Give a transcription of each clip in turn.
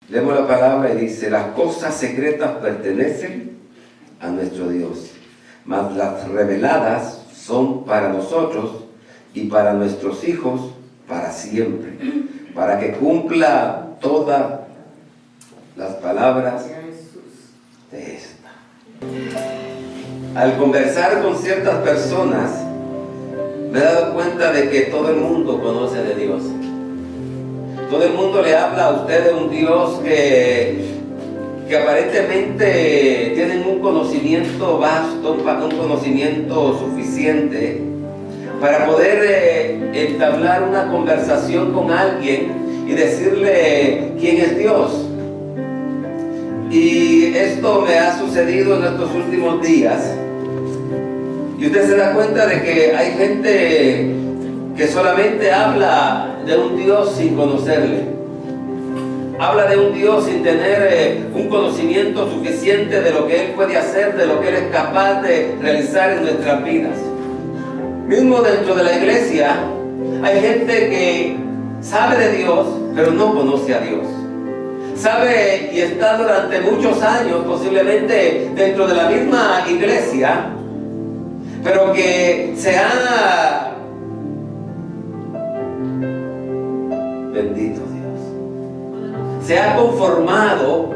Leemos la palabra y dice: las cosas secretas pertenecen a nuestro Dios, mas las reveladas son para nosotros y para nuestros hijos para siempre, para que cumpla todas las palabras de esta. Al conversar con ciertas personas, me he dado cuenta de que todo el mundo conoce de Dios. Todo el mundo le habla a usted de un Dios que aparentemente tienen un conocimiento vasto, un conocimiento suficiente para poder entablar una conversación con alguien y decirle quién es Dios. Y esto me ha sucedido en estos últimos días. Y usted se da cuenta de que hay gente que solamente habla de un Dios sin conocerle. Habla de un Dios sin tener un conocimiento suficiente de lo que Él puede hacer, de lo que Él es capaz de realizar en nuestras vidas. Mismo dentro de la iglesia hay gente que sabe de Dios, pero no conoce a Dios. Sabe y está durante muchos años posiblemente dentro de la misma iglesia, pero que se ha... Bendito Dios. Se ha conformado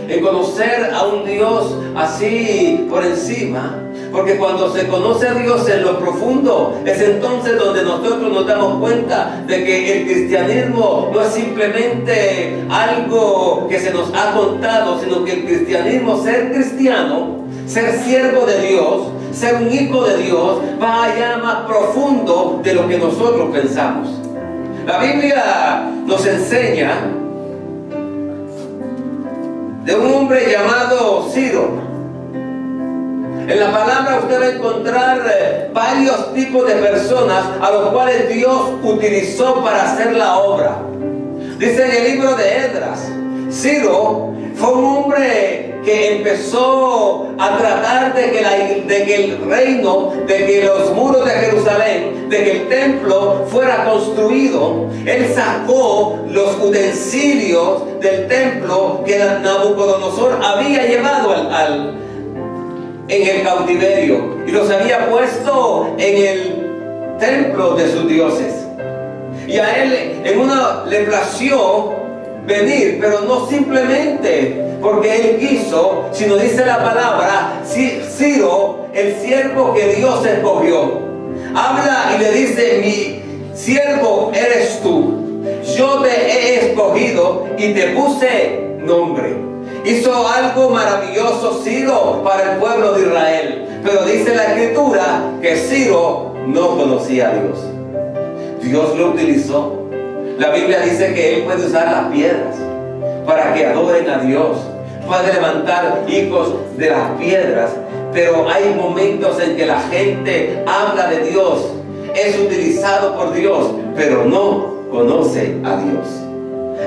en conocer a un Dios así por encima, porque cuando se conoce a Dios en lo profundo, es entonces donde nosotros nos damos cuenta de que el cristianismo no es simplemente algo que se nos ha contado, sino que el cristianismo, ser cristiano, ser siervo de Dios, ser un hijo de Dios, va allá más profundo de lo que nosotros pensamos. La Biblia nos enseña de un hombre llamado Ciro. En la palabra usted va a encontrar varios tipos de personas a los cuales Dios utilizó para hacer la obra. Dice en el libro de Esdras, Ciro fue un hombre que empezó a tratar de que el reino, de que los muros de Jerusalén, de que el templo fuera construido. Él sacó los utensilios del templo que Nabucodonosor había llevado en el cautiverio y los había puesto en el templo de sus dioses. Y a él en una le plació venir, pero no simplemente porque él quiso, sino dice la palabra, Ciro, el siervo que Dios escogió, habla y le dice: mi siervo eres tú, yo te he escogido y te puse nombre. Hizo algo maravilloso Ciro para el pueblo de Israel, pero dice la escritura que Ciro no conocía a Dios. Dios lo utilizó. La Biblia dice que Él puede usar las piedras para que adoren a Dios. Puede levantar hijos de las piedras, pero hay momentos en que la gente habla de Dios, es utilizado por Dios, pero no conoce a Dios.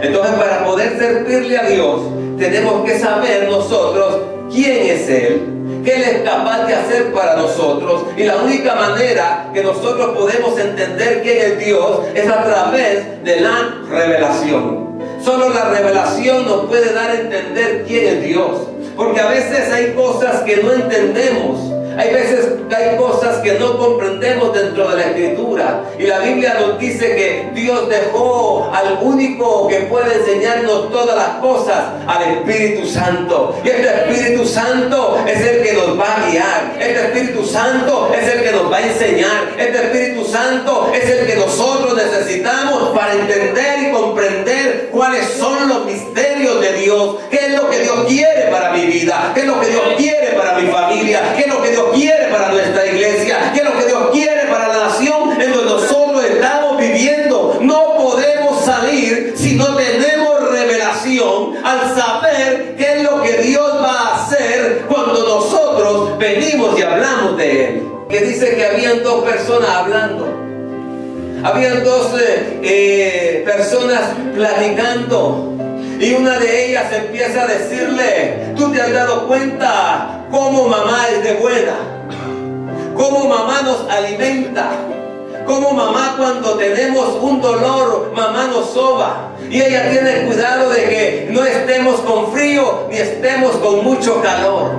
Entonces, para poder servirle a Dios, tenemos que saber nosotros quién es Él, qué Él es capaz de hacer para nosotros. Y la única manera que nosotros podemos entender quién es Dios es a través de la revelación. Solo la revelación nos puede dar a entender quién es Dios, porque a veces hay cosas que no entendemos. Hay veces que hay cosas que no comprendemos dentro de la Escritura. Y la Biblia nos dice que Dios dejó al único que puede enseñarnos todas las cosas, al Espíritu Santo. Y este Espíritu Santo es el que nos va a guiar. Este Espíritu Santo es el que nos va a enseñar. Este Espíritu Santo es el que nosotros necesitamos para entender y comprender cuáles son los misterios de Dios. ¿Qué es lo que Dios quiere para mi vida? ¿Qué es lo que Dios quiere para mi familia? ¿Qué es lo que Dios quiere para nuestra iglesia? ¿Qué es lo que Dios quiere para la nación en donde nosotros estamos viviendo? No podemos salir si no tenemos revelación al saber qué es lo que Dios va a hacer cuando nosotros venimos y hablamos de Él. Que dice que habían dos personas hablando. Habían dos personas platicando. Y una de ellas empieza a decirle: ¿tú te has dado cuenta cómo mamá es de buena? Cómo mamá nos alimenta. Cómo mamá, cuando tenemos un dolor, mamá nos soba. Y ella tiene cuidado de que no esté frío ni estemos con mucho calor.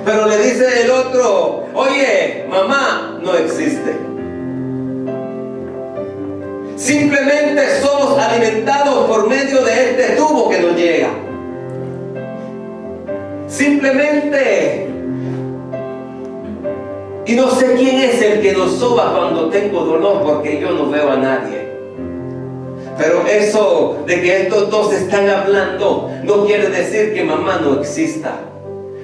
Pero le dice el otro: oye, mamá no existe. Simplemente somos alimentados por medio de este tubo que nos llega. Simplemente. Y no sé quién es el que nos soba cuando tengo dolor, porque yo no veo a nadie. Pero eso de que estos dos están hablando no quiere decir que mamá no exista.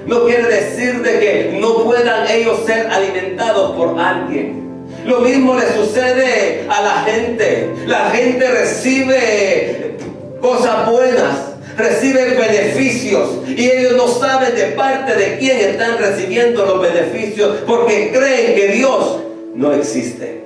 No quiere decir de que no puedan ellos ser alimentados por alguien. Lo mismo le sucede a la gente. La gente recibe cosas buenas, reciben beneficios, y ellos no saben de parte de quién están recibiendo los beneficios, porque creen que Dios no existe,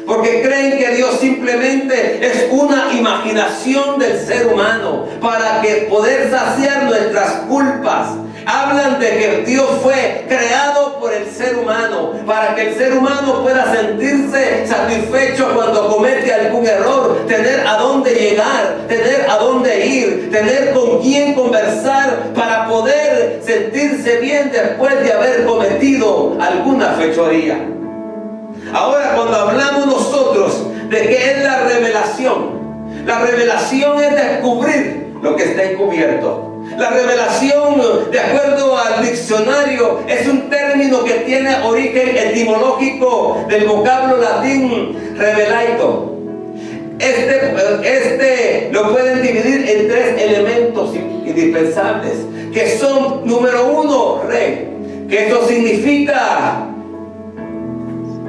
porque creen que Dios simplemente es una imaginación del ser humano para que poder saciar nuestras culpas. Hablan de que Dios fue creado por el ser humano para que el ser humano pueda sentirse satisfecho cuando comete algún error, tener a dónde llegar, tener a dónde ir, tener con quién conversar para poder sentirse bien después de haber cometido alguna fechoría. Ahora, cuando hablamos nosotros de qué es la revelación es descubrir lo que está encubierto. La revelación, de acuerdo al diccionario, es un término que tiene origen etimológico del vocablo latín revelaito. Este lo pueden dividir en tres elementos indispensables, que son: número uno, re, que esto significa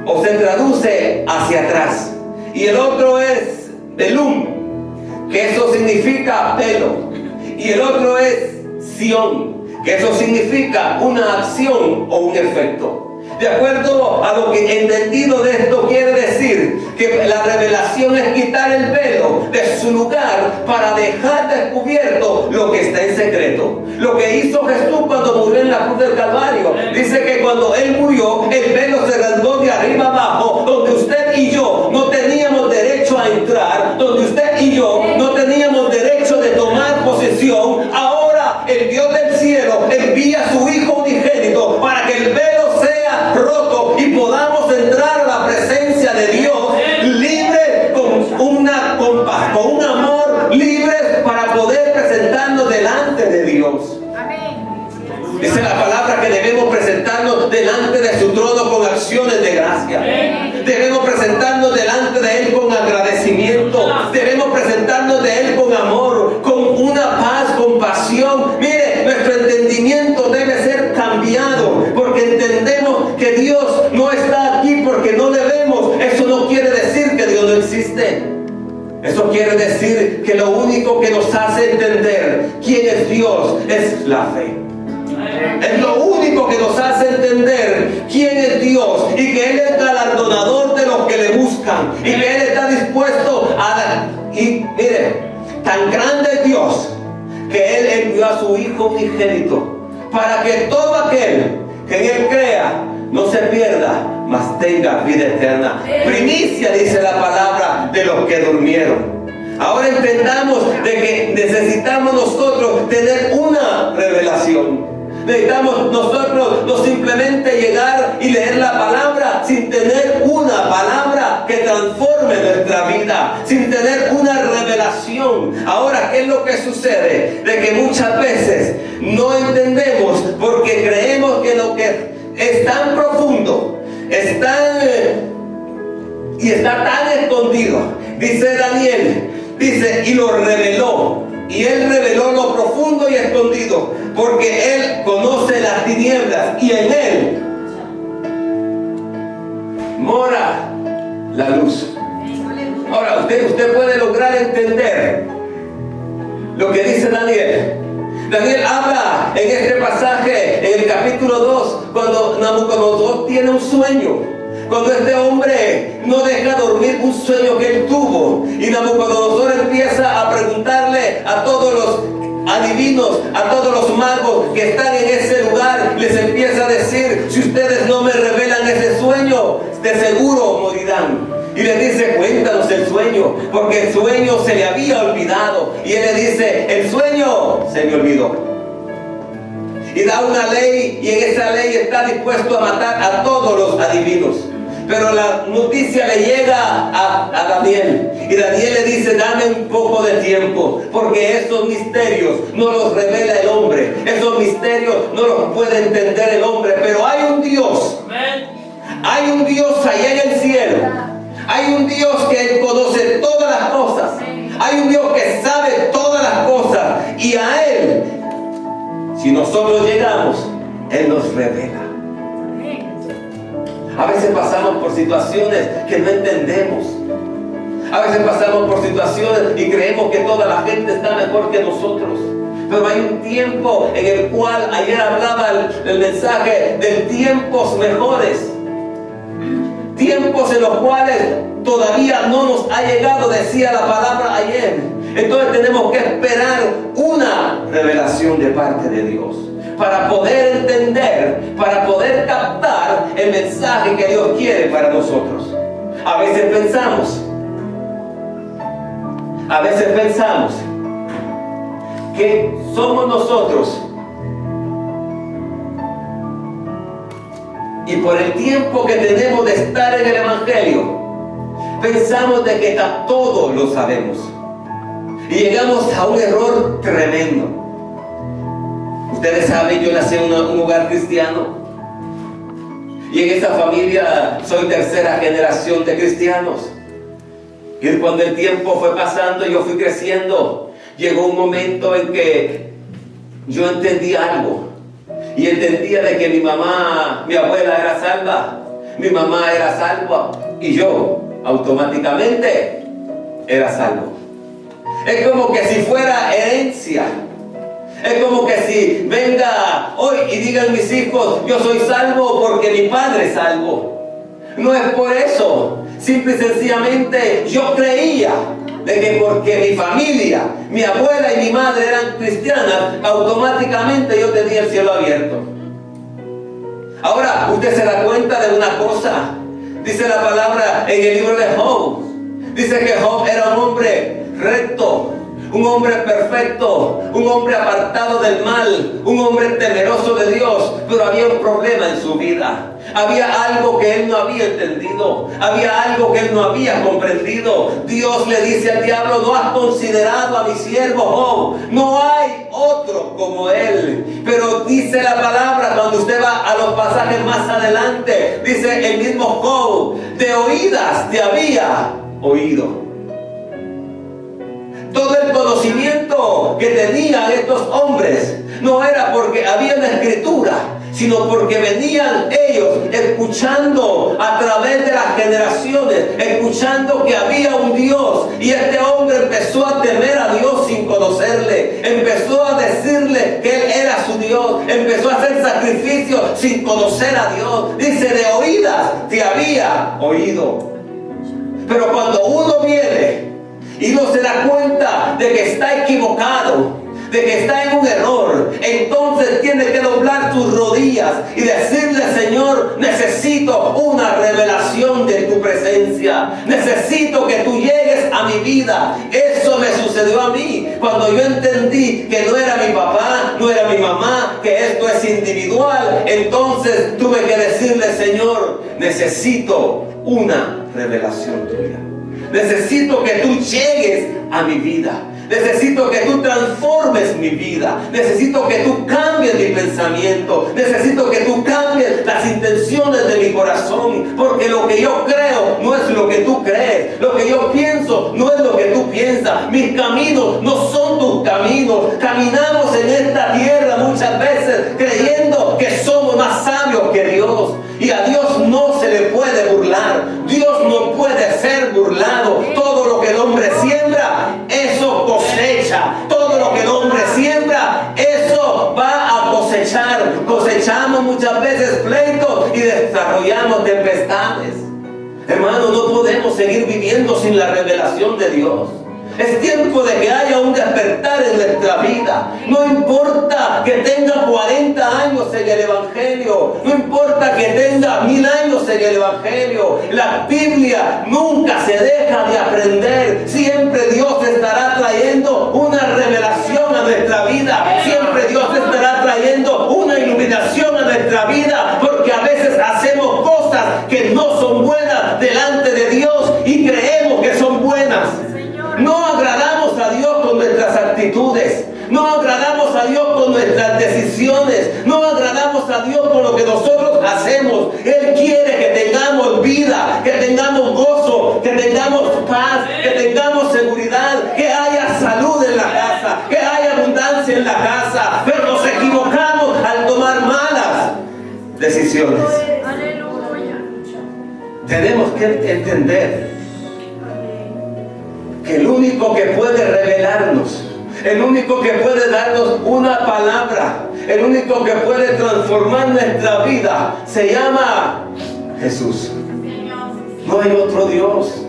o se traduce hacia atrás, y el otro es velum, que eso significa pelo, y el otro es sion, que eso significa una acción o un efecto. De acuerdo a lo que he entendido de esto, quiere decir que la revelación es quitar el velo de su lugar para dejar descubierto lo que está en secreto. Lo que hizo Jesús cuando murió en la cruz del Calvario. Dice que cuando Él murió, el velo se rasgó de arriba abajo, donde usted y yo no teníamos derecho a entrar, donde usted y yo no teníamos derecho de tomar posesión. Ahora el Dios del cielo envía a su Hijo unigénito para que el velo sea roto y podamos entrar a la presencia de Dios libre, con un amor libre, para poder presentarnos delante de Dios. Dice la palabra que debemos presentarnos delante de su trono con acciones de gracia. Debemos presentarnos delante de Él con agradecimiento. Debemos presentarnos de Él con amor, con una paz, con pasión. Mire, nuestro entendimiento debe ser cambiado, porque entendemos que Dios no está aquí porque no le vemos. Eso no quiere decir que Dios no existe. Eso quiere decir que lo único que nos hace entender quién es Dios es la fe. Es lo único que nos hace entender quién es Dios, y que Él es galardonador de los que le buscan, y que Él está dispuesto a dar. Y mire, tan grande es Dios que Él envió a su Hijo unigénito para que todo aquel que en Él crea no se pierda, mas tenga vida eterna. Primicia, dice la palabra, de los que durmieron. Ahora entendamos de que necesitamos nosotros tener una revelación. Necesitamos nosotros no simplemente llegar y leer la palabra sin tener una palabra que transforme nuestra vida, sin tener una revelación. Ahora, ¿qué es lo que sucede? De que muchas veces no entendemos porque creemos que lo que es tan profundo, y está tan escondido. Dice Daniel, y lo reveló. Y Él reveló lo profundo y escondido, porque Él conoce las tinieblas y en Él mora la luz. Ahora, usted puede lograr entender lo que dice Daniel. Daniel habla en este pasaje, en el capítulo 2, cuando Nabucodonosor tiene un sueño. Cuando este hombre no deja dormir un sueño que él tuvo, y Nabucodonosor empieza a preguntarle a todos los adivinos, a todos los magos que están en ese lugar, les empieza a decir: si ustedes no me revelan ese sueño, de seguro morirán. Y le dice: cuéntanos el sueño, porque el sueño se le había olvidado. Y él le dice: el sueño se me olvidó. y da una ley, y en esa ley está dispuesto a matar a todos los adivinos. Pero la noticia le llega a Daniel, y Daniel le dice: dame un poco de tiempo, porque esos misterios no los revela el hombre, esos misterios no los puede entender el hombre, pero hay un Dios, hay un Dios allá en el cielo, hay un Dios que conoce todas las cosas, hay un Dios que sabe todas las cosas, y a Él, si nosotros llegamos, Él nos revela. A veces pasamos por situaciones que no entendemos. A veces pasamos por situaciones y creemos que toda la gente está mejor que nosotros. Pero hay un tiempo en el cual, ayer hablaba el mensaje de tiempos mejores. Tiempos en los cuales todavía no nos ha llegado, decía la palabra ayer. Entonces tenemos que esperar una revelación de parte de Dios, para poder entender, para poder captar el mensaje que Dios quiere para nosotros. A veces pensamos que somos nosotros, y por el tiempo que tenemos de estar en el Evangelio, pensamos de que todo lo sabemos, y llegamos a un error tremendo. Ustedes saben, yo nací en un hogar cristiano, y en esa familia soy tercera generación de cristianos. Y cuando el tiempo fue pasando y yo fui creciendo, llegó un momento en que yo entendí algo, y entendía de que mi abuela era salva, mi mamá era salva, y yo automáticamente era salvo. Es como que si fuera herencia. Es como que si venga hoy y digan mis hijos: yo soy salvo porque mi padre es salvo. No es por eso. Simple y sencillamente yo creía de que porque mi familia, mi abuela y mi madre eran cristianas, automáticamente yo tenía el cielo abierto. Ahora, usted se da cuenta de una cosa. Dice la palabra en el libro de Job. Dice que Job era un hombre recto, un hombre perfecto, un hombre apartado del mal, un hombre temeroso de Dios, pero había un problema en su vida. Había algo que él no había entendido, había algo que él no había comprendido. Dios le dice al diablo: no has considerado a mi siervo Job, no hay otro como él. Pero dice la palabra, cuando usted va a los pasajes más adelante, dice el mismo Job: de oídas te había oído. Todo el conocimiento que tenían estos hombres no era porque había una escritura, sino porque venían ellos escuchando a través de las generaciones, escuchando que había un Dios, y este hombre empezó a temer a Dios sin conocerle, empezó a decirle que Él era su Dios, empezó a hacer sacrificios sin conocer a Dios. Dice: de oídas te había oído. Pero cuando uno viene y no se da cuenta de que está equivocado, de que está en un error, entonces tiene que doblar sus rodillas y decirle: Señor, necesito una revelación de tu presencia, necesito que tú llegues a mi vida. Eso me sucedió a mí cuando yo entendí que no era mi papá, no era mi mamá, que esto es individual. Entonces tuve que decirle: Señor, necesito una revelación tuya. Necesito que tú llegues a mi vida. Necesito que tú transformes mi vida. Necesito que tú cambies mi pensamiento. Necesito que tú cambies las intenciones de mi corazón. Porque lo que yo creo no es lo que tú crees. Lo que yo pienso no es lo que tú piensas. Mis caminos no son tus caminos. Caminamos en esta tierra muchas veces creyendo que somos más sabios que Dios. Y a Dios no se le puede burlar. Dios no puede ser burlado. Todo lo que el hombre siembra, eso cosecha. Todo lo que el hombre siembra, eso va a cosechar. Cosechamos muchas veces pleitos y desarrollamos tempestades. Hermano, no podemos seguir viviendo sin la revelación de Dios. Es tiempo de que haya un despertar en nuestra vida. No importa que tenga 40 años en el Evangelio, no importa que tenga 1000 años en el Evangelio, la Biblia nunca se deja de aprender. Siempre Dios estará trayendo una revelación a nuestra vida. Siempre Dios estará trayendo una nuestra vida, porque a veces hacemos cosas que no son buenas delante de Dios y creemos que son buenas. No agradamos a Dios con nuestras actitudes, no agradamos a Dios con nuestras decisiones, no agradamos a Dios con lo que nosotros hacemos. Él quiere que tengamos vida, que tengamos gozo, que tengamos paz, que tengamos seguridad, que haya salud en la casa, que haya abundancia en la casa. Pero nos equivocamos al tomar malas decisiones. Tenemos que entender que el único que puede revelarnos, el único que puede darnos una palabra, el único que puede transformar nuestra vida, se llama Jesús. No hay otro Dios,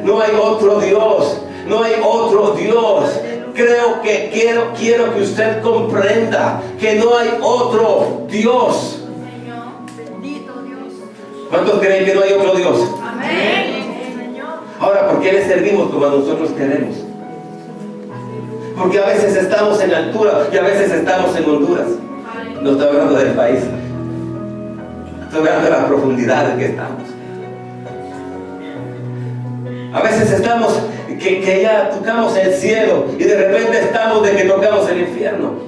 no hay otro Dios, no hay otro Dios. Quiero que usted comprenda que no hay otro Dios. ¿Cuántos creen que no hay otro Dios? Amén. Ahora, ¿por qué le servimos como nosotros queremos? Porque a veces estamos en altura y a veces estamos en Honduras. No estoy hablando del país, estoy hablando de la profundidad en que estamos. A veces estamos que ya tocamos el cielo y de repente estamos de que tocamos el infierno.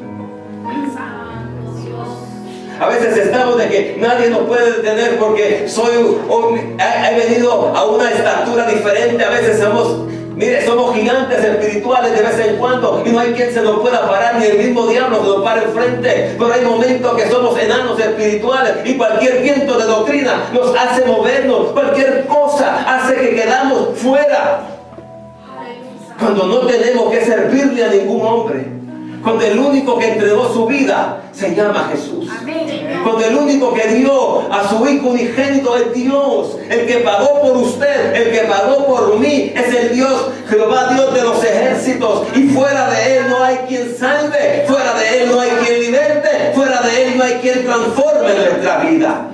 A veces estamos de que nadie nos puede detener porque he venido a una estatura diferente. A veces somos gigantes espirituales de vez en cuando y no hay quien se nos pueda parar, ni el mismo diablo se nos para enfrente. Pero hay momentos que somos enanos espirituales y cualquier viento de doctrina nos hace movernos. Cualquier cosa hace que quedamos fuera. Cuando no tenemos que servirle a ningún hombre. Cuando el único que entregó su vida se llama Jesús. Cuando el único que dio a su Hijo unigénito es Dios. El que pagó por usted, el que pagó por mí, es el Dios, Jehová Dios de los ejércitos. Y fuera de Él no hay quien salve, fuera de Él no hay quien liberte, fuera de Él no hay quien transforme nuestra vida.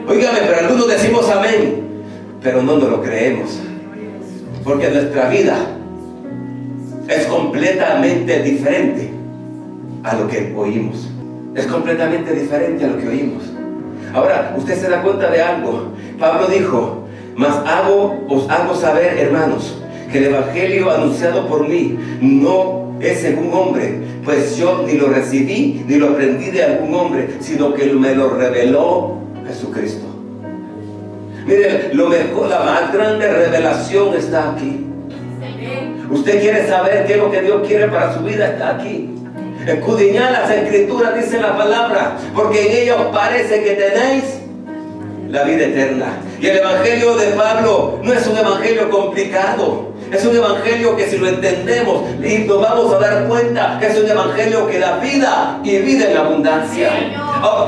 Óigame, pero algunos decimos amén, pero no nos lo creemos. Porque nuestra vida es completamente diferente a lo que oímos. Es completamente diferente a lo que oímos. Ahora, usted se da cuenta de algo. Pablo dijo: mas os hago saber, hermanos, que el evangelio anunciado por mí no es según hombre, pues yo ni lo recibí ni lo aprendí de algún hombre, sino que me lo reveló Jesucristo. Mire, lo mejor, la más grande revelación está aquí. Usted quiere saber qué es lo que Dios quiere para su vida, está aquí. Escudriñad las escrituras, dice la palabra, porque en ellas parece que tenéis la vida eterna. Y el evangelio de Pablo no es un evangelio complicado. Es un evangelio que si lo entendemos y nos vamos a dar cuenta que es un evangelio que da vida y vida en abundancia.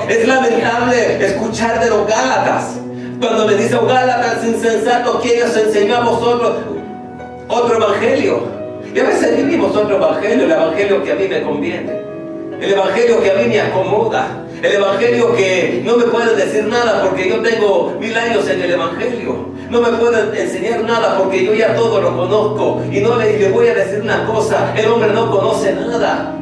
Es lamentable escuchar de los Gálatas. Cuando me dicen: Gálatas insensatos, ¿quién os enseñó a vosotros otro evangelio? Y a veces vivimos otro evangelio, el evangelio que a mí me conviene, el evangelio que a mí me acomoda, el evangelio que no me pueden decir nada porque yo tengo 1000 años en el evangelio, no me pueden enseñar nada porque yo ya todo lo conozco. Y no le voy a decir una cosa: el hombre no conoce nada.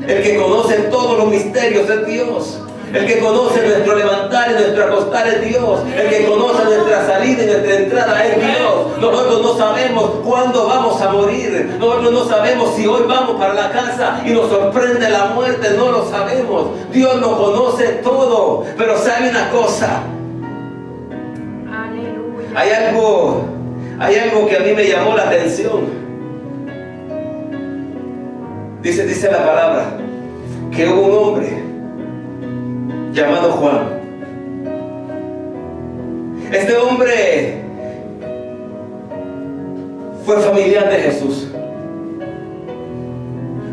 El que conoce todos los misterios es Dios. El que conoce nuestro levantar y nuestro acostar es Dios. El que conoce nuestra salida y nuestra entrada es Dios. Nosotros no sabemos cuándo vamos a morir. Nosotros no sabemos si hoy vamos para la casa y nos sorprende la muerte. No lo sabemos. Dios lo conoce todo. Pero sabe una cosa. Hay algo que a mí me llamó la atención. Dice la palabra que hubo un hombre llamado Juan. Este hombre fue familiar de Jesús.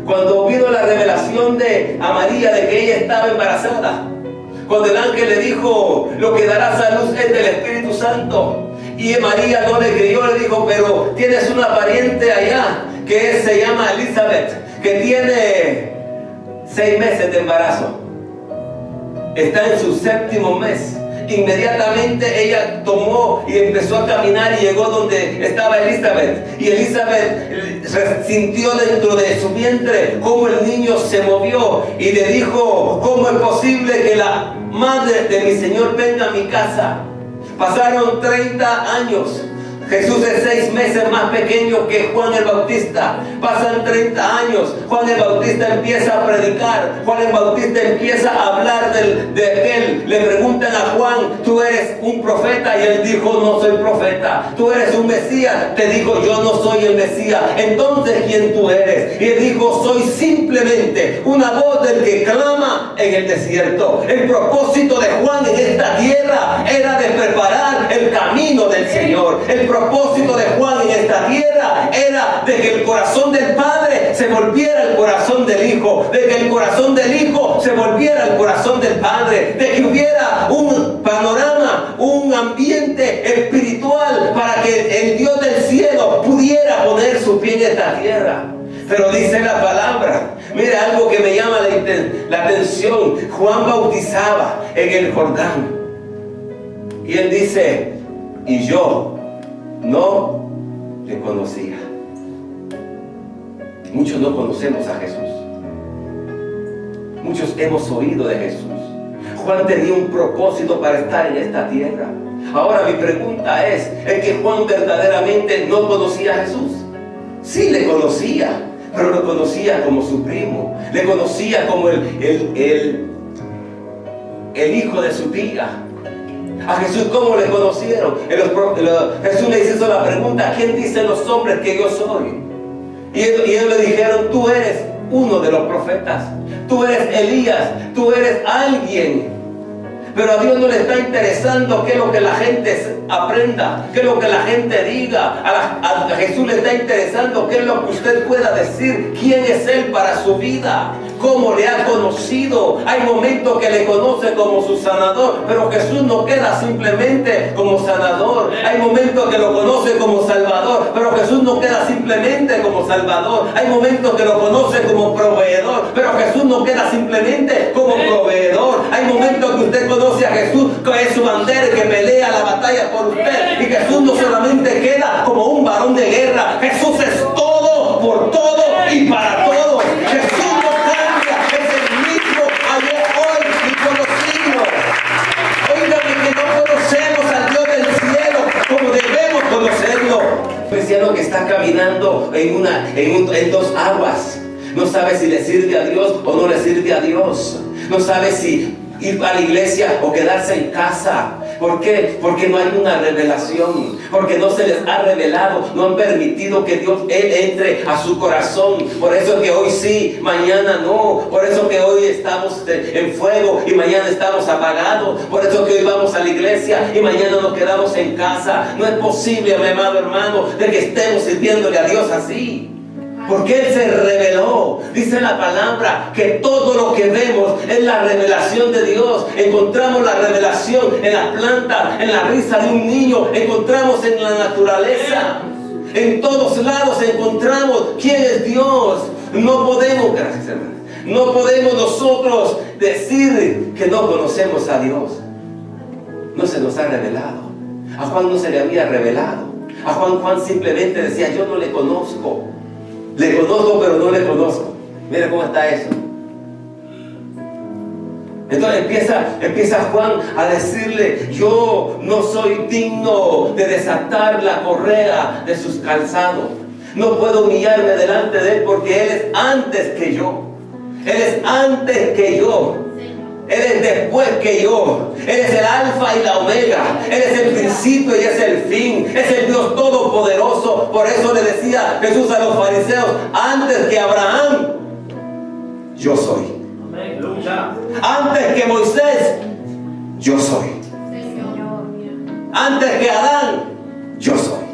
Cuando vino la revelación a María de que ella estaba embarazada, cuando el ángel le dijo: lo que darás a luz es del Espíritu Santo, y María no le creyó, le dijo: pero tienes una pariente allá que se llama Elizabeth, que tiene 6 meses de embarazo. Está en su 7º mes. inmediatamente ella tomó y empezó a caminar y llegó donde estaba Elizabeth. Y Elizabeth sintió dentro de su vientre cómo el niño se movió y le dijo: ¿cómo es posible que la madre de mi Señor venga a mi casa? Pasaron 30 años. Jesús es 6 meses más pequeño que Juan el Bautista. Pasan 30 años. Juan el Bautista empieza a predicar. Juan el Bautista empieza a hablar de aquel. Le preguntan a Juan: ¿tú eres un profeta? Y él dijo: no soy profeta. ¿Tú eres un Mesías? Te dijo: yo no soy el Mesías. Entonces, ¿quién tú eres? Y él dijo: soy simplemente una voz del que clama en el desierto. El propósito de Juan en esta tierra era de preparar el camino del Señor. El propósito de Juan en esta tierra era de que el corazón del Padre se volviera el corazón del Hijo, de que el corazón del Hijo se volviera el corazón del Padre, de que hubiera un panorama, un ambiente espiritual para que el Dios del cielo pudiera poner su pie en esta tierra. Pero dice la palabra, mire algo que me llama la atención. Juan bautizaba en el Jordán y él dice: y yo no le conocía. Muchos no conocemos a Jesús. Muchos hemos oído de Jesús. Juan tenía un propósito para estar en esta tierra. Ahora mi pregunta es que Juan verdaderamente no conocía a Jesús. Sí le conocía, pero lo conocía como su primo. Le conocía como el hijo de su tía. A Jesús, ¿cómo le conocieron? Jesús le hizo la pregunta: ¿quién dicen los hombres que yo soy? Y ellos le dijeron: tú eres uno de los profetas, tú eres Elías, tú eres alguien. Pero a Dios no le está interesando qué es lo que la gente aprenda, qué es lo que la gente diga. A Jesús le está interesando qué es lo que usted pueda decir, quién es Él para su vida, cómo le ha conocido. Hay momentos que le conoce como su sanador, pero Jesús no queda simplemente como sanador. Hay momentos que lo conoce como salvador, pero Jesús no queda simplemente como salvador. Hay momentos que lo conoce como proveedor, pero Jesús no queda simplemente como proveedor. Hay momentos que usted conoce a Jesús, que es su bandera, que pelea la batalla por usted. Y Jesús no solamente queda como un varón de guerra. Jesús es todo, por todo y para todo. Jesús no cambia, es el mismo ayer, hoy y por los siglos. Óigame, que no conocemos al Dios del cielo como debemos conocerlo. Un cristiano que está caminando en 2 aguas, no sabe si le sirve a Dios o no le sirve a Dios. No sabe si ir a la iglesia o quedarse en casa. ¿Por qué? Porque no hay una revelación, porque no se les ha revelado, no han permitido que Dios entre a su corazón. Por eso que hoy sí, mañana no. Por eso que hoy estamos en fuego y mañana estamos apagados. Por eso que hoy vamos a la iglesia y mañana nos quedamos en casa. No es posible, mi amado hermano, de que estemos sirviéndole a Dios así. Porque Él se reveló. Dice la palabra que todo lo que vemos es la revelación de Dios. Encontramos la revelación en las plantas, en la risa de un niño. Encontramos en la naturaleza. En todos lados encontramos quién es Dios. No podemos, gracias hermano, no podemos nosotros decir que no conocemos a Dios. No se nos ha revelado. A Juan no se le había revelado. A Juan simplemente decía: yo no le conozco. Le conozco, pero no le conozco. Mira cómo está eso. Entonces empieza Juan a decirle: yo no soy digno de desatar la correa de sus calzados. No puedo humillarme delante de Él porque Él es antes que yo. Él es antes que yo. Él es después que yo. Él es el alfa y la omega. Él es el principio y es el fin. Es el Dios todopoderoso. Por eso le decía Jesús a los fariseos: antes que Abraham, yo soy. Antes que Moisés, yo soy. Antes que Adán, yo soy.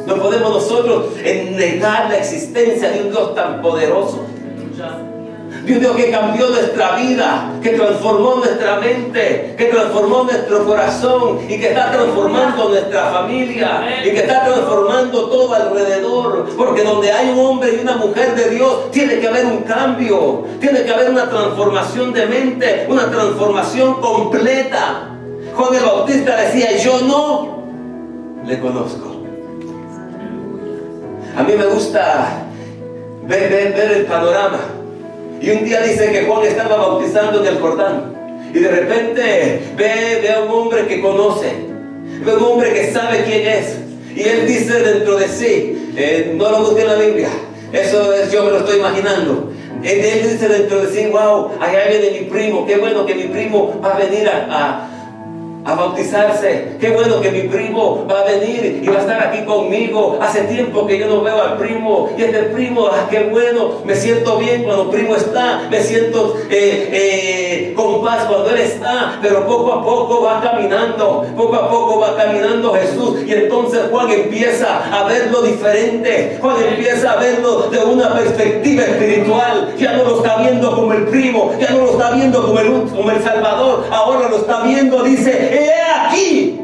No podemos nosotros negar la existencia de un Dios tan poderoso. de un Dios que cambió nuestra vida, que transformó nuestra mente, que transformó nuestro corazón y que está transformando nuestra familia y que está transformando todo alrededor. Porque donde hay un hombre y una mujer de Dios, tiene que haber un cambio, tiene que haber una transformación de mente, una transformación completa. Juan el Bautista decía: yo no le conozco. A mí me gusta ver el panorama. Y un día dice que Juan estaba bautizando en el Jordán. Y de repente ve a un hombre que conoce, ve a un hombre que sabe quién es. Y él dice dentro de sí, no lo busqué en la Biblia, eso es, yo me lo estoy imaginando. Él dice dentro de sí: wow, allá viene mi primo, qué bueno que mi primo va a venir a bautizarse, qué bueno que mi primo va a venir y va a estar aquí conmigo. Hace tiempo que yo no veo al primo, y este primo, qué bueno, me siento bien cuando primo está, me siento con paz cuando él está. Pero poco a poco va caminando Jesús, y entonces Juan empieza a verlo diferente. Juan empieza a verlo de una perspectiva espiritual. Ya no lo está viendo como el primo, ya no lo está viendo como el Salvador, ahora lo está viendo, dice: he aquí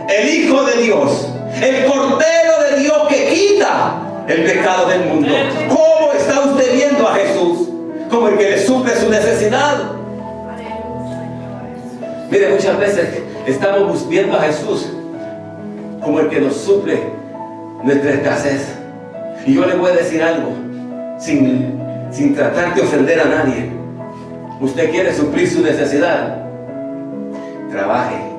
el Hijo de Dios, el Cordero de Dios que quita el pecado del mundo. ¿Cómo está usted viendo a Jesús? Como el que le suple su necesidad. Mire, muchas veces estamos viendo a Jesús como el que nos suple nuestra escasez. Y yo le voy a decir algo, sin tratar de ofender a nadie. Usted quiere suplir su necesidad, trabaje.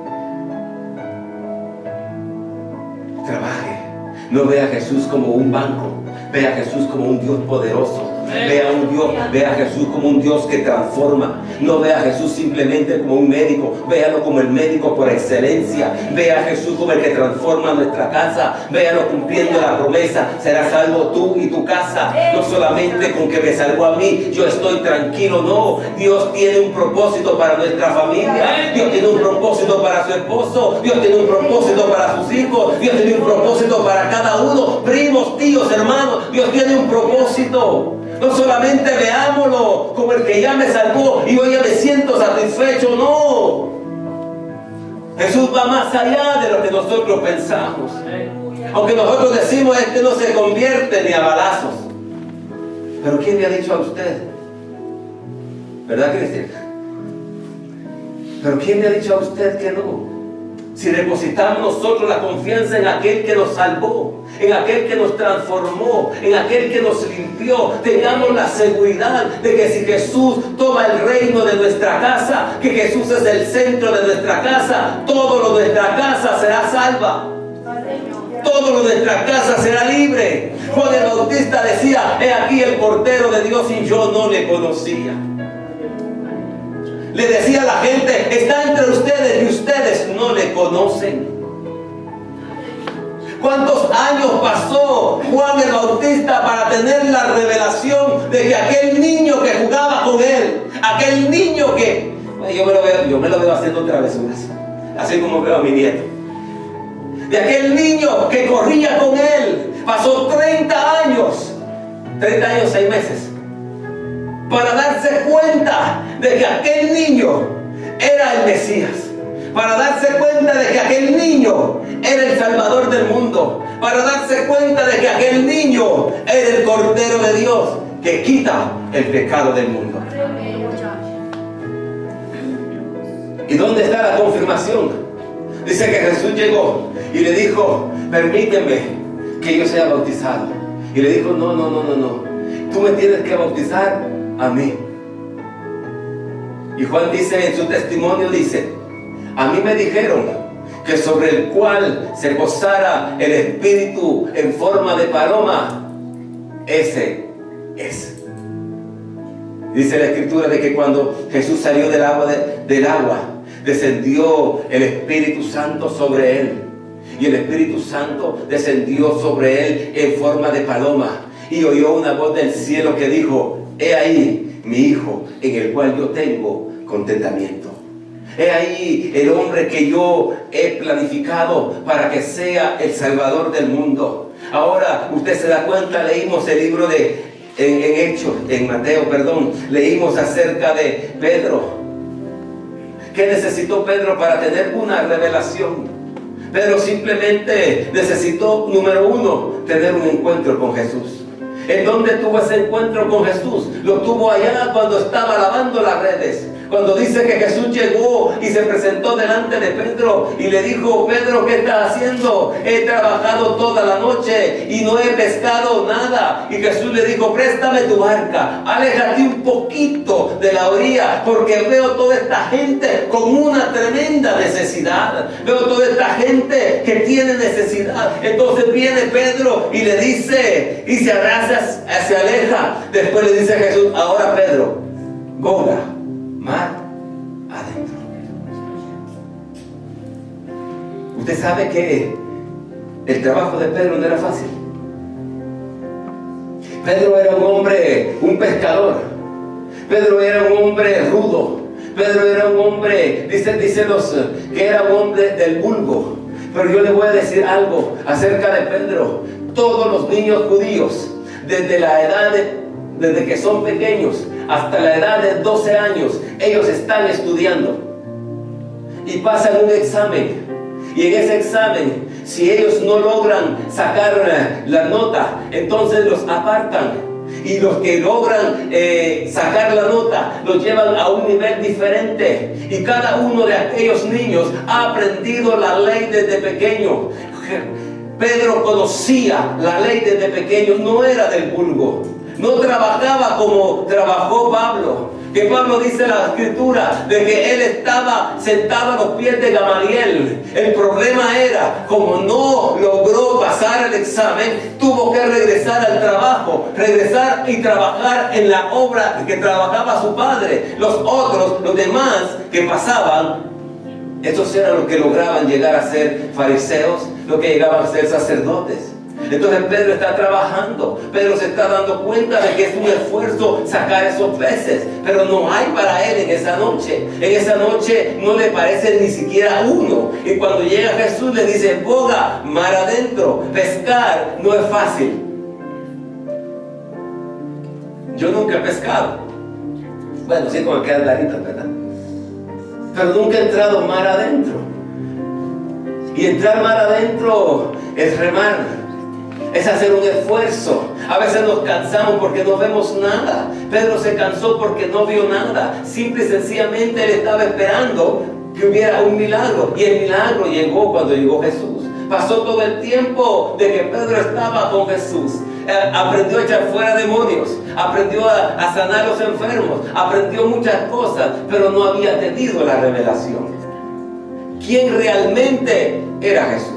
No vea a Jesús como un banco, vea a Jesús como un Dios poderoso. Vea a Jesús como un Dios que transforma. No vea a Jesús simplemente como un médico, véalo como el médico por excelencia. Vea a Jesús como el que transforma nuestra casa. Véalo cumpliendo la promesa: serás salvo tú y tu casa. No solamente con que me salvó a mí, yo estoy tranquilo. No, Dios tiene un propósito para nuestra familia. Dios tiene un propósito para su esposo. Dios tiene un propósito para sus hijos. Dios tiene un propósito para cada uno, primos, tíos, hermanos. Dios tiene un propósito. No solamente veámoslo como el que ya me salvó y hoy ya me siento satisfecho. No, Jesús va más allá de lo que nosotros pensamos. Aunque nosotros decimos: este no se convierte ni a balazos. Pero ¿quién le ha dicho a usted? ¿Verdad, Cristian? Pero ¿quién le ha dicho a usted que no? Si depositamos nosotros la confianza en aquel que nos salvó, en aquel que nos transformó, en aquel que nos limpió, tengamos la seguridad de que si Jesús toma el reino de nuestra casa, que Jesús es el centro de nuestra casa, todo lo de nuestra casa será salva. Todo lo de nuestra casa será libre. Juan el Bautista decía: he aquí el Cordero de Dios, y yo no le conocía. Le decía a la gente: está entre ustedes y ustedes no le conocen. ¿Cuántos años pasó Juan el Bautista para tener la revelación de que aquel niño que jugaba con él, aquel niño que... Yo me lo veo haciendo travesuras, así como veo a mi nieto. De aquel niño que corría con él, pasó 30 años, 6 meses, para darse cuenta de que aquel niño era el Mesías, para darse cuenta de que aquel niño era el Salvador del mundo, para darse cuenta de que aquel niño era el Cordero de Dios que quita el pecado del mundo. ¿Y dónde está la confirmación? Dice que Jesús llegó y le dijo: permíteme que yo sea bautizado. Y le dijo: no, tú me tienes que bautizar a mí. Y Juan dice en su testimonio, dice: a mí me dijeron que sobre el cual se posara el Espíritu en forma de paloma, ese es. Dice la Escritura de que cuando Jesús salió del agua, descendió el Espíritu Santo sobre él. Y el Espíritu Santo descendió sobre él en forma de paloma. Y oyó una voz del cielo que dijo: he ahí mi Hijo, en el cual yo tengo contentamiento. He ahí el hombre que yo he planificado para que sea el Salvador del mundo. Ahora usted se da cuenta, leímos el libro de en Mateo, leímos acerca de Pedro. ¿Qué necesitó Pedro para tener una revelación? Pedro simplemente necesitó, número uno, tener un encuentro con Jesús. ¿En dónde tuvo ese encuentro con Jesús? Lo tuvo allá cuando estaba lavando las redes. Cuando dice que Jesús llegó y se presentó delante de Pedro y le dijo: Pedro, ¿qué estás haciendo? He trabajado toda la noche y no he pescado nada. Y Jesús le dijo: préstame tu barca, aléjate un poquito de la orilla, porque veo toda esta gente con una tremenda necesidad. Veo toda esta gente que tiene necesidad. Entonces viene Pedro y le dice, y se aleja. Después le dice a Jesús: ahora Pedro, boga mar adentro. Usted sabe que el trabajo de Pedro no era fácil. Pedro era un hombre, un pescador. Pedro era un hombre rudo. Pedro era un hombre, dicen los que era un hombre del vulgo. Pero yo le voy a decir algo acerca de Pedro. Todos los niños judíos, desde que son pequeños hasta la edad de 12 años, ellos están estudiando y pasan un examen. Y en ese examen, si ellos no logran sacar la nota, entonces los apartan. Y los que logran sacar la nota los llevan a un nivel diferente. Y cada uno de aquellos niños ha aprendido la ley desde pequeño. Pedro conocía la ley desde pequeño, no era del vulgo. No trabajaba como trabajó Pablo. Que Pablo dice en la escritura de que él estaba sentado a los pies de Gamaliel. El problema era, como no logró pasar el examen, tuvo que regresar al trabajo, regresar y trabajar en la obra que trabajaba su padre. Los demás que pasaban, estos eran los que lograban llegar a ser fariseos, los que llegaban a ser sacerdotes. Entonces Pedro está trabajando. Pedro se está dando cuenta de que es un esfuerzo sacar esos peces, pero no hay para él en esa noche. En esa noche no le parece ni siquiera uno. Y cuando llega Jesús le dice: boga mar adentro. Pescar no es fácil. Yo nunca he pescado. Bueno, sí, como quedan laritas, ¿verdad? Pero nunca he entrado mar adentro. Y entrar mar adentro es remar. Es hacer un esfuerzo. A veces nos cansamos porque no vemos nada. Pedro se cansó porque no vio nada. Simple y sencillamente él estaba esperando que hubiera un milagro. Y el milagro llegó cuando llegó Jesús. Pasó todo el tiempo de que Pedro estaba con Jesús. Aprendió a echar fuera demonios. Aprendió a sanar a los enfermos. Aprendió muchas cosas, pero no había tenido la revelación. ¿Quién realmente era Jesús?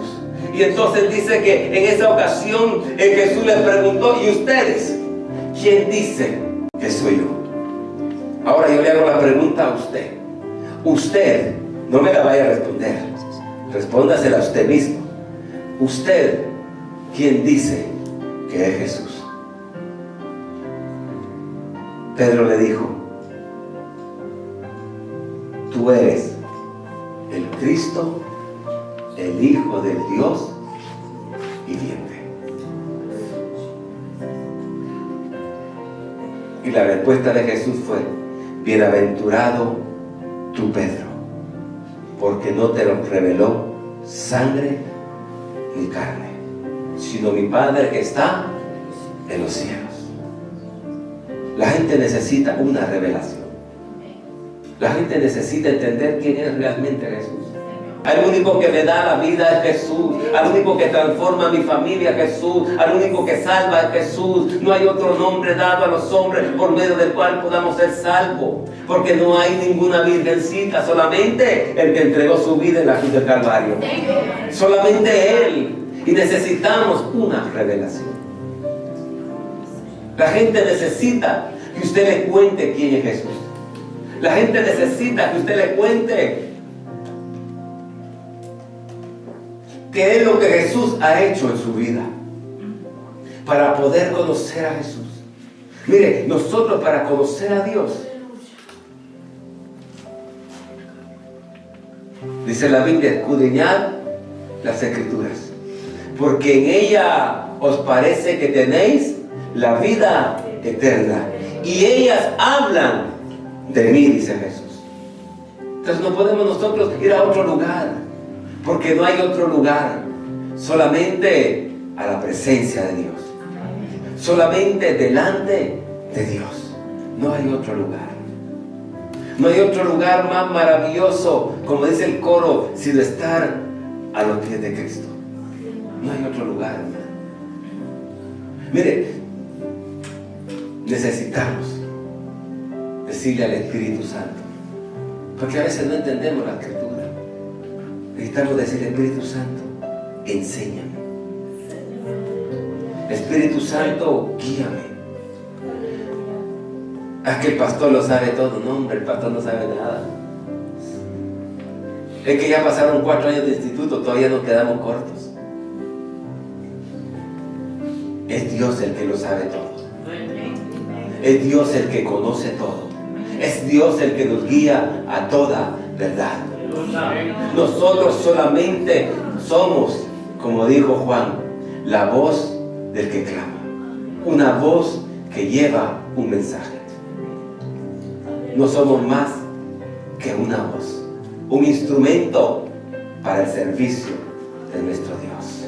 Y entonces dice que en esa ocasión Jesús les preguntó: ¿y ustedes? ¿Quién dicen que soy yo? Ahora yo le hago la pregunta a usted. Usted, no me la vaya a responder. Respóndasela a usted mismo. ¿Usted quién dice que es Jesús? Pedro le dijo: tú eres el Cristo, el Hijo del Dios viviente. Y la respuesta de Jesús fue: bienaventurado tú, Pedro, porque no te lo reveló sangre ni carne, sino mi Padre que está en los cielos. La gente necesita una revelación. La gente necesita entender quién es realmente Jesús. Al único que me da la vida es Jesús. Al único que transforma mi familia es Jesús. Al único que salva es Jesús. No hay otro nombre dado a los hombres por medio del cual podamos ser salvos. Porque no hay ninguna virgencita, solamente el que entregó su vida en la cruz del Calvario. Solamente Él. Y necesitamos una revelación. La gente necesita que usted le cuente quién es Jesús. La gente necesita que usted le cuente qué es lo que Jesús ha hecho en su vida para poder conocer a Jesús. Mire, nosotros para conocer a Dios, dice la Biblia, escudriñad las Escrituras, porque en ella os parece que tenéis la vida eterna. Y ellas hablan de mí, dice Jesús. Entonces no podemos nosotros ir a otro lugar, porque no hay otro lugar, solamente a la presencia de Dios, solamente delante de Dios. No hay otro lugar. No hay otro lugar más maravilloso, como dice el coro, sino estar a los pies de Cristo. No hay otro lugar, hermano. Mire, necesitamos decirle al Espíritu Santo, porque a veces no entendemos la Escritura. Necesitamos decirle: Espíritu Santo, enséñame. Espíritu Santo, guíame. Es que el pastor lo sabe todo. No, hombre, el pastor no sabe nada. Es que ya pasaron 4 años de instituto, todavía nos quedamos cortos. Es Dios el que lo sabe todo. Es Dios el que conoce todo. Es Dios el que nos guía a toda verdad. Nosotros solamente somos, como dijo Juan, la voz del que clama. Una voz que lleva un mensaje. No somos más que una voz, un instrumento para el servicio de nuestro Dios.